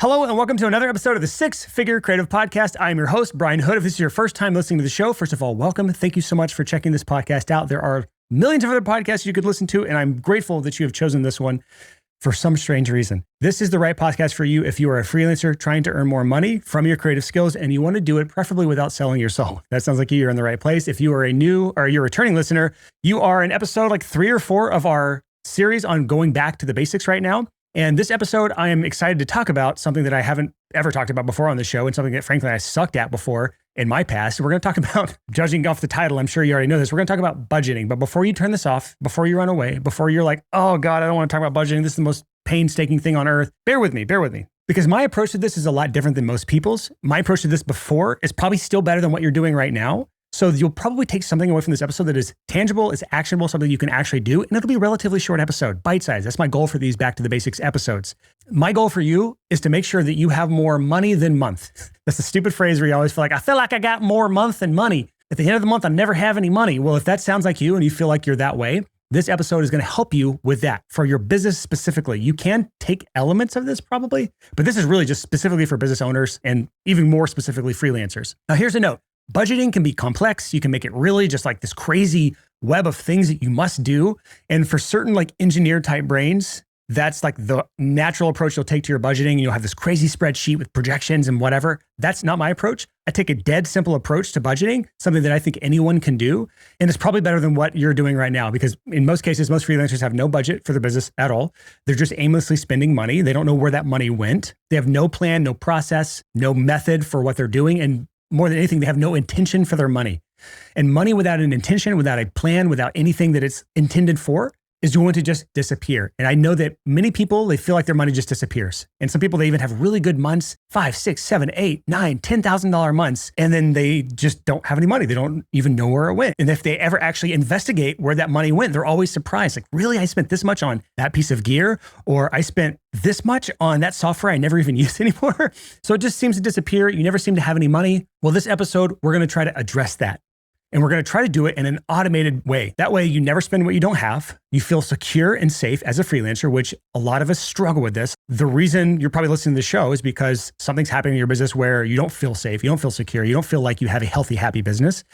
Hello and welcome to another episode of the Six Figure Creative Podcast. I'm your host, Brian Hood. If this is your first time listening to the show, first of all, welcome. Thank you so much for checking this podcast out. There are millions of other podcasts you could listen to, and I'm grateful that you have chosen this one for some strange reason. This is the right podcast for you if you are a freelancer trying to earn more money from your creative skills and you want to do it preferably without selling your soul. That sounds like you're in the right place. If you are a new or you're a returning listener, you are in episode like 3 or 4 of our series on going back to the basics right now. And this episode, I am excited to talk about something that I haven't ever talked about before on the show and something that frankly I sucked at before in my past. We're going to talk about, judging off the title, I'm sure you already know this, we're going to talk about budgeting. But before you turn this off, before you run away, before you're like, oh God, I don't want to talk about budgeting. This is the most painstaking thing on earth. Bear with me. Because my approach to this is a lot different than most people's. My approach to this before is probably still better than what you're doing right now. So you'll probably take something away from this episode that is tangible, is actionable, something you can actually do, and it'll be a relatively short episode, bite-sized. That's my goal for these Back to the Basics episodes. My goal for you is to make sure that you have more money than month. That's a stupid phrase where you always feel like, I feel like I got more month than money. At the end of the month, I never have any money. Well, if that sounds like you and you feel like you're that way, this episode is going to help you with that for your business specifically. You can take elements of this probably, but this is really just specifically for business owners and even more specifically freelancers. Now, here's a note. Budgeting can be complex. You can make it really just like this crazy web of things that you must do. And for certain like engineer type brains, that's like the natural approach you'll take to your budgeting. You'll have this crazy spreadsheet with projections and whatever. That's not my approach. I take a dead simple approach to budgeting, something that I think anyone can do. And it's probably better than what you're doing right now, because in most cases, most freelancers have no budget for their business at all. They're just aimlessly spending money. They don't know where that money went. They have no plan, no process, no method for what they're doing. And more than anything, they have no intention for their money. And money without an intention, without a plan, without anything that it's intended for is going to just disappear. And I know that many people, they feel like their money just disappears. And some people, they even have really good months, $5, $6, $7, $8, $9, $10,000 months. And then they just don't have any money. They don't even know where it went. And if they ever actually investigate where that money went, they're always surprised. Like, really, I spent this much on that piece of gear, or I spent this much on that software I never even use anymore. So it just seems to disappear. You never seem to have any money. Well, this episode, we're going to try to address that. And we're going to try to do it in an automated way. That way you never spend what you don't have. You feel secure and safe as a freelancer, which a lot of us struggle with this. The reason you're probably listening to the show is because something's happening in your business where you don't feel safe, you don't feel secure, you don't feel like you have a healthy, happy business.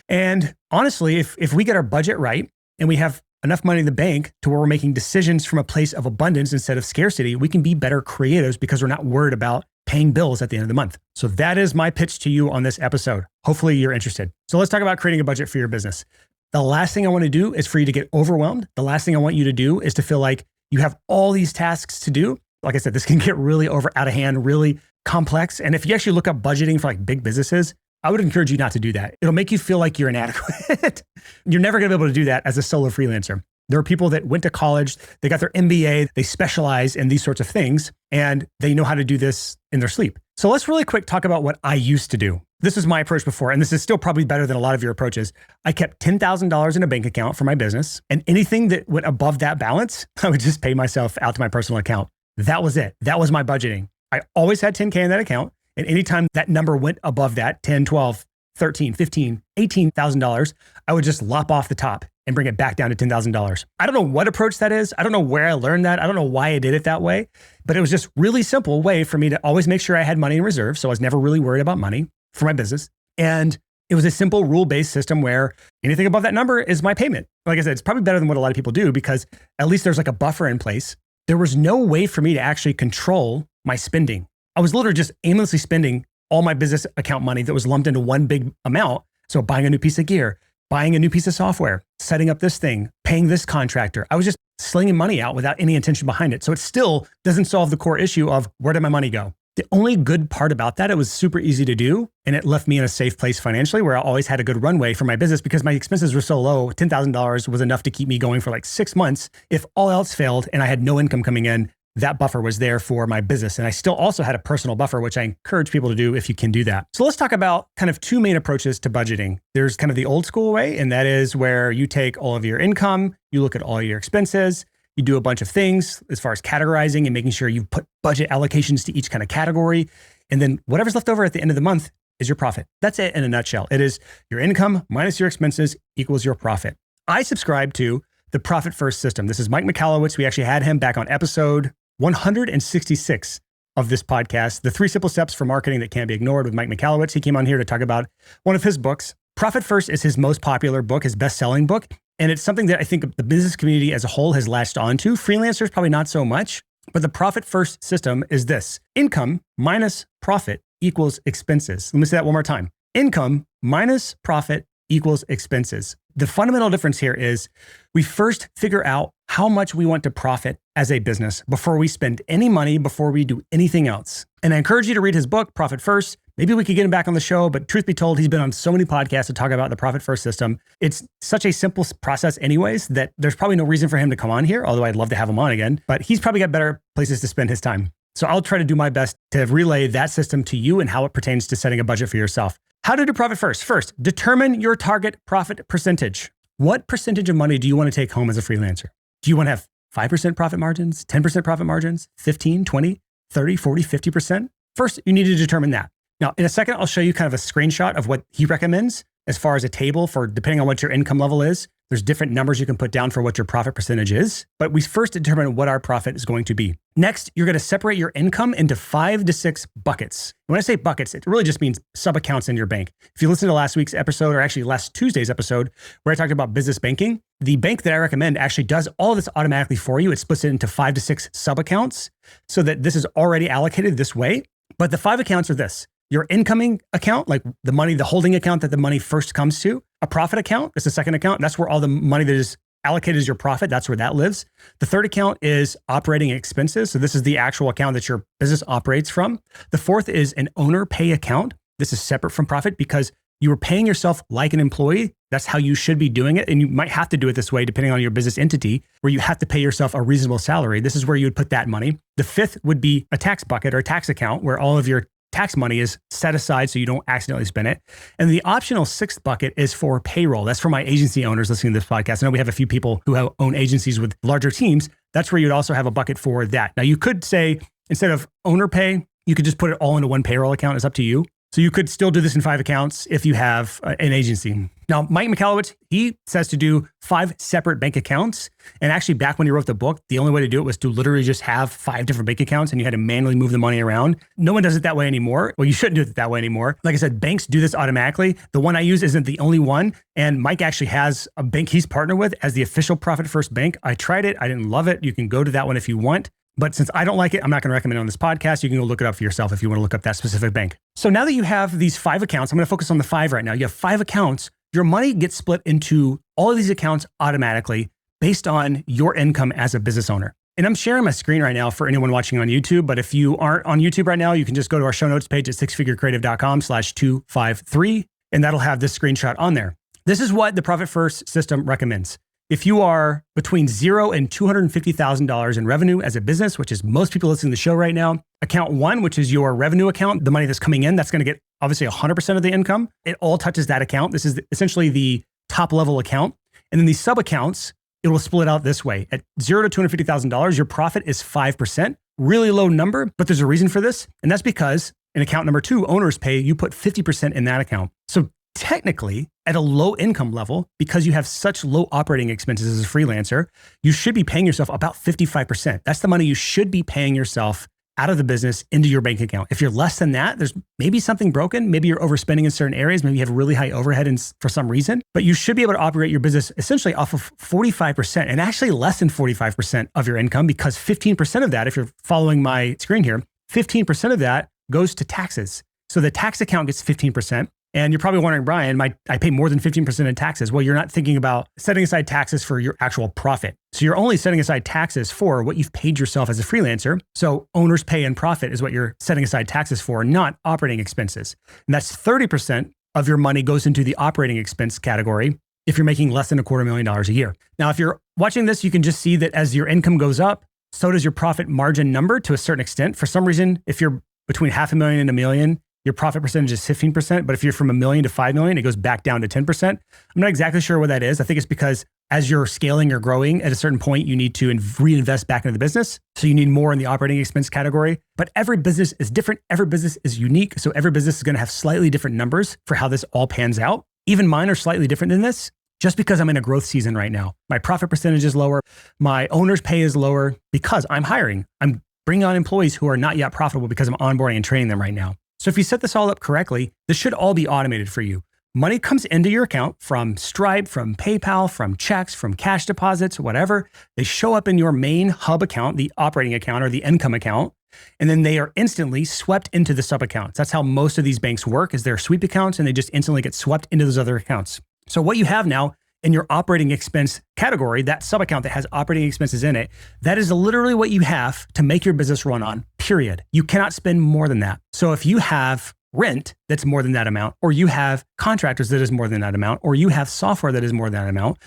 And honestly, if we get our budget right and we have enough money in the bank to where we're making decisions from a place of abundance instead of scarcity, we can be better creatives because we're not worried about paying bills at the end of the month. So that is my pitch to you on this episode. Hopefully you're interested. So let's talk about creating a budget for your business. The last thing I want to do is for you to get overwhelmed. The last thing I want you to do is to feel like you have all these tasks to do. Like I said, this can get really out of hand, really complex. And if you actually look up budgeting for like big businesses, I would encourage you not to do that. It'll make you feel like you're inadequate. You're never going to be able to do that as a solo freelancer. There are people that went to college, they got their MBA, they specialize in these sorts of things, and they know how to do this in their sleep. So let's really quick talk about what I used to do. This was my approach before, and this is still probably better than a lot of your approaches. I kept $10,000 in a bank account for my business, and anything that went above that balance, I would just pay myself out to my personal account. That was it. That was my budgeting. I always had $10K in that account, and anytime that number went above that, 10, 12, 13, 15, $18,000, I would just lop off the top and bring it back down to $10,000. I don't know what approach that is. I don't know where I learned that. I don't know why I did it that way, but it was just really simple way for me to always make sure I had money in reserve. So I was never really worried about money for my business. And it was a simple rule-based system where anything above that number is my payment. Like I said, it's probably better than what a lot of people do because at least there's like a buffer in place. There was no way for me to actually control my spending. I was literally just aimlessly spending all my business account money that was lumped into one big amount. So buying a new piece of gear, buying a new piece of software, setting up this thing, paying this contractor. I was just slinging money out without any intention behind it. So it still doesn't solve the core issue of where did my money go? The only good part about that, it was super easy to do. And it left me in a safe place financially where I always had a good runway for my business because my expenses were so low. $10,000 was enough to keep me going for like 6 months. If all else failed and I had no income coming in, that buffer was there for my business. And I still also had a personal buffer, which I encourage people to do if you can do that. So let's talk about kind of 2 main approaches to budgeting. There's kind of the old school way, and that is where you take all of your income, you look at all your expenses, you do a bunch of things as far as categorizing and making sure you put budget allocations to each kind of category. And then whatever's left over at the end of the month is your profit. That's it in a nutshell. It is your income minus your expenses equals your profit. I subscribe to the Profit First system. This is Mike Michalowicz. We actually had him back on episode 166 of this podcast, The 3 Simple Steps for Marketing That Can't Be Ignored with Mike Michalowicz. He came on here to talk about one of his books. Profit First is his most popular book, his best-selling book. And it's something that I think the business community as a whole has latched onto. Freelancers, probably not so much. But the profit first system is this: income minus profit equals expenses. Let me say that one more time. Income minus profit equals expenses. The fundamental difference here is we first figure out how much we want to profit as a business before we spend any money, before we do anything else. And I encourage you to read his book, Profit First. Maybe we could get him back on the show, but truth be told, he's been on so many podcasts to talk about the profit first system. It's such a simple process anyways, that there's probably no reason for him to come on here, although I'd love to have him on again, but he's probably got better places to spend his time. So I'll try to do my best to relay that system to you and how it pertains to setting a budget for yourself. How to do profit first? First, determine your target profit percentage. What percentage of money do you want to take home as a freelancer? Do you want to have 5% profit margins, 10% profit margins, 15, 20, 30, 40, 50%? First, you need to determine that. Now, in a second, I'll show you kind of a screenshot of what he recommends as far as a table for depending on what your income level is. There's different numbers you can put down for what your profit percentage is, but we first determine what our profit is going to be. Next, you're going to separate your income into 5 to 6 buckets. When I say buckets, it really just means sub-accounts in your bank. If you listen to last week's episode, or actually last Tuesday's episode, where I talked about business banking, the bank that I recommend actually does all of this automatically for you. It splits it into 5 to 6 sub-accounts so that this is already allocated this way. But the 5 accounts are this: your incoming account, like the money, the holding account that the money first comes to; a profit account, that's the second account. That's where all the money that is allocated as your profit, that's where that lives. The third account is operating expenses. So this is the actual account that your business operates from. The fourth is an owner pay account. This is separate from profit because you are paying yourself like an employee. That's how you should be doing it. And you might have to do it this way depending on your business entity, where you have to pay yourself a reasonable salary. This is where you would put that money. The fifth would be a tax bucket or a tax account where all of your tax money is set aside so you don't accidentally spend it. And the optional 6th bucket is for payroll. That's for my agency owners listening to this podcast. I know we have a few people who own agencies with larger teams. That's where you'd also have a bucket for that. Now, you could say, instead of owner pay, you could just put it all into one payroll account. It's up to you. So you could still do this in 5 accounts if you have an agency. Now, Mike Michalowicz, he says to do 5 separate bank accounts. And actually, back when he wrote the book, the only way to do it was to literally just have 5 different bank accounts and you had to manually move the money around. No one does it that way anymore. Well, you shouldn't do it that way anymore. Like I said, banks do this automatically. The one I use isn't the only one. And Mike actually has a bank he's partnered with as the official Profit First bank. I tried it. I didn't love it. You can go to that one if you want. But since I don't like it, I'm not going to recommend it on this podcast. You can go look it up for yourself if you want to look up that specific bank. So now that you have these 5 accounts, I'm going to focus on the 5 right now. You have 5 accounts. Your money gets split into all of these accounts automatically based on your income as a business owner. And I'm sharing my screen right now for anyone watching on YouTube. But if you aren't on YouTube right now, you can just go to our show notes page at sixfigurecreative.com/253. And that'll have this screenshot on there. This is what the Profit First system recommends. If you are between $0 and $250,000 in revenue as a business, which is most people listening to the show right now, account 1, which is your revenue account, the money that's coming in, that's going to get obviously 100% of the income. It all touches that account. This is essentially the top level account. And then these sub accounts, it will split out this way. At $0 to $250,000, your profit is 5%. Really low number, but there's a reason for this. And that's because in account number 2, owners pay, you put 50% in that account. So technically, at a low income level, because you have such low operating expenses as a freelancer, you should be paying yourself about 55%. That's the money you should be paying yourself out of the business into your bank account. If you're less than that, there's maybe something broken. Maybe you're overspending in certain areas. Maybe you have really high overhead for some reason, but you should be able to operate your business essentially off of 45% and actually less than 45% of your income, because 15% of that, if you're following my screen here, 15% of that goes to taxes. So the tax account gets 15%. And you're probably wondering, Brian, I pay more than 15% in taxes. Well, you're not thinking about setting aside taxes for your actual profit. So you're only setting aside taxes for what you've paid yourself as a freelancer. So owner's pay and profit is what you're setting aside taxes for, not operating expenses. And that's 30% of your money goes into the operating expense category if you're making less than $250,000 a year. Now, if you're watching this, you can just see that as your income goes up, so does your profit margin number to a certain extent. For some reason, if you're between $500,000 and $1 million, your profit percentage is 15%, but if you're from $1 million to $5 million, it goes back down to 10%. I'm not exactly sure what that is. I think it's because as you're scaling or growing, at a certain point, you need to reinvest back into the business. So you need more in the operating expense category. But every business is different. Every business is unique. So every business is going to have slightly different numbers for how this all pans out. Even mine are slightly different than this, just because I'm in a growth season right now. My profit percentage is lower. My owner's pay is lower because I'm hiring. I'm bringing on employees who are not yet profitable because I'm onboarding and training them right now. So if you set this all up correctly, this should all be automated for you. Money comes into your account from Stripe, from PayPal, from checks, from cash deposits, whatever. They show up in your main hub account, the operating account or the income account, and then they are instantly swept into the sub accounts. That's how most of these banks work, is they're sweep accounts and they just instantly get swept into those other accounts. So what you have now in your operating expense category, that sub account that has operating expenses in it, that is literally what you have to make your business run on, period. You cannot spend more than that. So if you have rent that's more than that amount, or you have contractors that is more than that amount, or you have software that is more than that amount,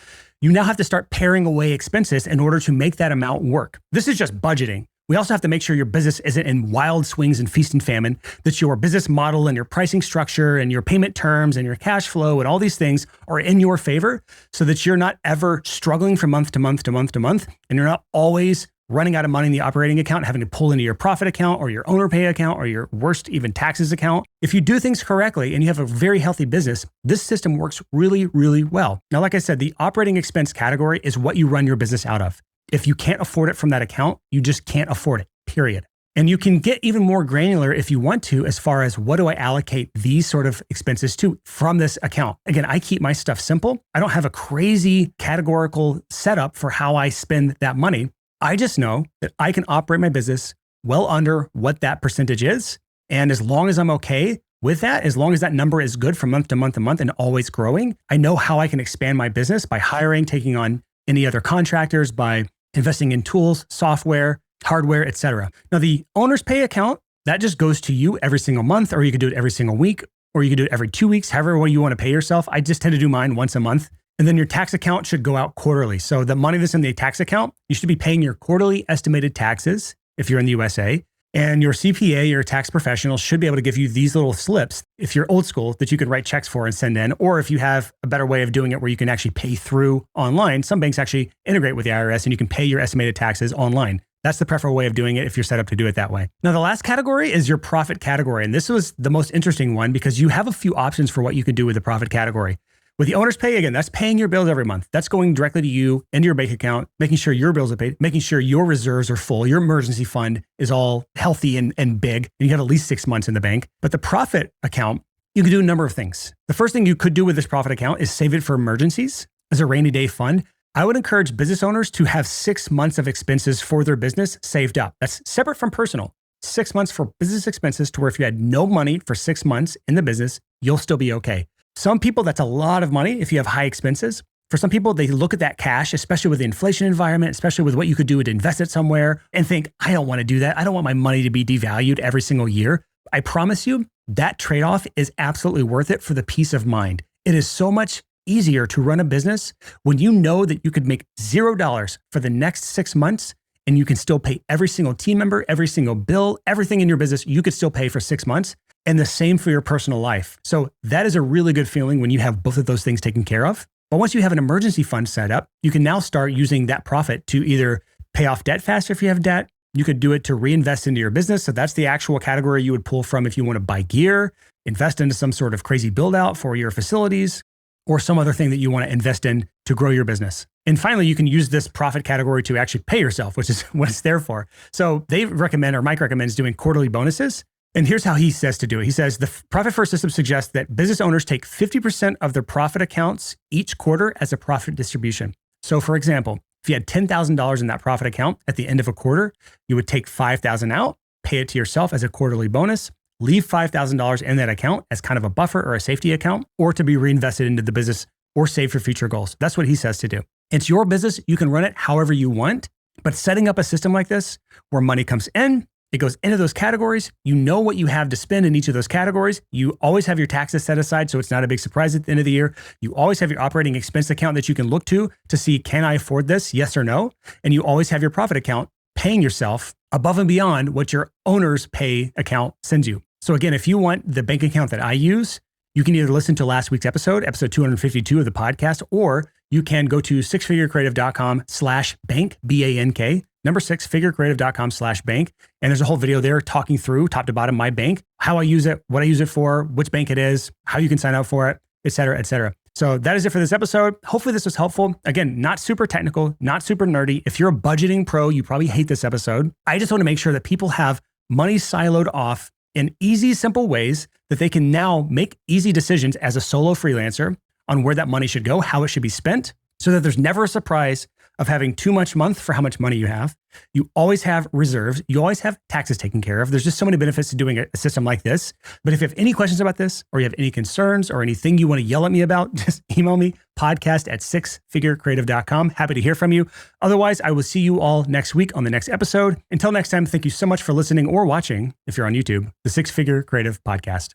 you now have to start paring away expenses in order to make that amount work. This is just budgeting. We also have to make sure your business isn't in wild swings and feast and famine, that your business model and your pricing structure and your payment terms and your cash flow and all these things are in your favor so that you're not ever struggling from month to month to month to month, and you're not always running out of money in the operating account and having to pull into your profit account or your owner pay account or your worst even taxes account. If you do things correctly and you have a very healthy business, this system works really, really well. Now, like I said, the operating expense category is what you run your business out of. If you can't afford it from that account, you just can't afford it, period. And you can get even more granular if you want to, as far as what do I allocate these sort of expenses to from this account. Again, I keep my stuff simple. I don't have a crazy categorical setup for how I spend that money. I just know that I can operate my business well under what that percentage is. And as long as I'm okay with that, as long as that number is good from month to month to month and always growing, I know how I can expand my business by hiring, taking on any other contractors, by investing in tools, software, hardware, etc. Now, the owner's pay account, that just goes to you every single month, or you could do it every single week, or you could do it every 2 weeks, however way you want to pay yourself. I just tend to do mine once a month. And then your tax account should go out quarterly. So the money that's in the tax account, you should be paying your quarterly estimated taxes if you're in the USA. And your CPA, your tax professional, should be able to give you these little slips if you're old school that you could write checks for and send in. Or if you have a better way of doing it where you can actually pay through online, some banks actually integrate with the IRS and you can pay your estimated taxes online. That's the preferable way of doing it if you're set up to do it that way. Now, the last category is your profit category. And this was the most interesting one because you have a few options for what you could do with the profit category. With the owner's pay, again, that's paying your bills every month. That's going directly to you into your bank account, making sure your bills are paid, making sure your reserves are full, your emergency fund is all healthy and big, and you have at least 6 months in the bank. But the profit account, you can do a number of things. The first thing you could do with this profit account is save it for emergencies as a rainy day fund. I would encourage business owners to have 6 months of expenses for their business saved up. That's separate from personal. 6 months for business expenses to where if you had no money for 6 months in the business, you'll still be okay. Some people, that's a lot of money if you have high expenses. For some people, they look at that cash, especially with the inflation environment, especially with what you could do to invest it somewhere, and think, I don't want to do that. I don't want my money to be devalued every single year. I promise you, that trade-off is absolutely worth it for the peace of mind. It is so much easier to run a business when you know that you could make $0 for the next 6 months and you can still pay every single team member, every single bill, everything in your business, you could still pay for 6 months. And the same for your personal life. So that is a really good feeling when you have both of those things taken care of. But once you have an emergency fund set up, you can now start using that profit to either pay off debt faster if you have debt. You could do it to reinvest into your business. So that's the actual category you would pull from if you want to buy gear, invest into some sort of crazy build out for your facilities, or some other thing that you want to invest in to grow your business. And finally, you can use this profit category to actually pay yourself, which is what it's there for. So they recommend, or Mike recommends, doing quarterly bonuses. And here's how he says to do it. He says, the Profit First system suggests that business owners take 50% of their profit accounts each quarter as a profit distribution. So for example, if you had $10,000 in that profit account at the end of a quarter, you would take $5,000 out, pay it to yourself as a quarterly bonus, leave $5,000 in that account as kind of a buffer or a safety account, or to be reinvested into the business or saved for future goals. That's what he says to do. It's your business. You can run it however you want, but setting up a system like this where money comes in, it goes into those categories. You know what you have to spend in each of those categories. You always have your taxes set aside, so it's not a big surprise at the end of the year. You always have your operating expense account that you can look to see, can I afford this? Yes or no? And you always have your profit account paying yourself above and beyond what your owner's pay account sends you. So again, if you want the bank account that I use, you can either listen to last week's episode 252 of the podcast, or you can go to sixfigurecreative.com/bank, BANK. Number 6, figurecreative.com/bank. And there's a whole video there talking through top to bottom my bank, how I use it, what I use it for, which bank it is, how you can sign up for it, et cetera, et cetera. So that is it for this episode. Hopefully this was helpful. Again, not super technical, not super nerdy. If you're a budgeting pro, you probably hate this episode. I just want to make sure that people have money siloed off in easy, simple ways that they can now make easy decisions as a solo freelancer on where that money should go, how it should be spent, so that there's never a surprise of having too much month for how much money you have. You always have reserves. You always have taxes taken care of. There's just so many benefits to doing a system like this. But if you have any questions about this, or you have any concerns or anything you want to yell at me about, just email me, podcast@sixfigurecreative.com. Happy to hear from you. Otherwise, I will see you all next week on the next episode. Until next time, thank you so much for listening or watching, if you're on YouTube, the Six Figure Creative Podcast.